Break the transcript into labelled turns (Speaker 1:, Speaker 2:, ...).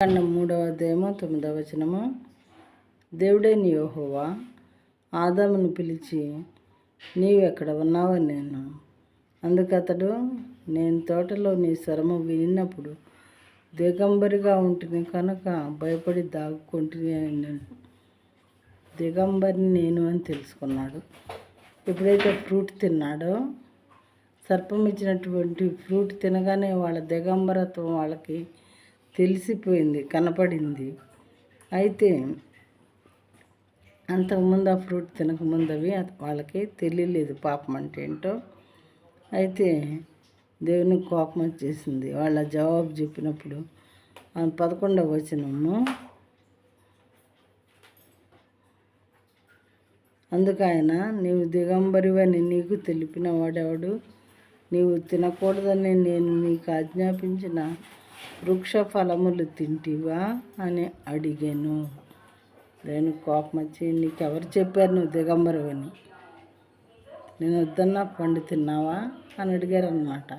Speaker 1: కాండం 3వ అధ్యాయము 9వ వచనము. దేవుడైన యెహోవా ఆదామును పిలిచి, నీవెక్కడ ఉన్నావని నేను. అందుకతడు, నేను తోటలో నీ స్వరము వినినప్పుడు దిగంబరిగా ఉంటుంది కనుక భయపడి దాక్కుంటుంది అని నేను. దిగంబరిని నేను అని తెలుసుకున్నాడు. ఎప్పుడైతే ఫ్రూట్ తిన్నాడో, సర్పం ఇచ్చినటువంటి ఫ్రూట్ తినగానే వాళ్ళ దిగంబరత్వం వాళ్ళకి తెలిసిపోయింది, కనపడింది. అయితే అంతకుముందు ఆ ఫ్రూట్ తినకముందు అవి వాళ్ళకి తెలియలేదు పాపం అంటే ఏంటో. అయితే దేవునికి కోపం వచ్చేసింది వాళ్ళ జవాబు చెప్పినప్పుడు. 11వ వచనము. అందుకు ఆయన, నీవు దిగంబరివని నీకు తెలిపిన వాడెవడు? నీవు తినకూడదని నేను నీకు ఆజ్ఞాపించిన వృక్ష ఫలములు తింటివా అని అడిగాను. నేను కోపం వచ్చి, నీకెవరు చెప్పారు నువ్వు దిగంబరివని? నేను వద్దన్నా పండు తిన్నావా అని అడిగారు అన్నమాట.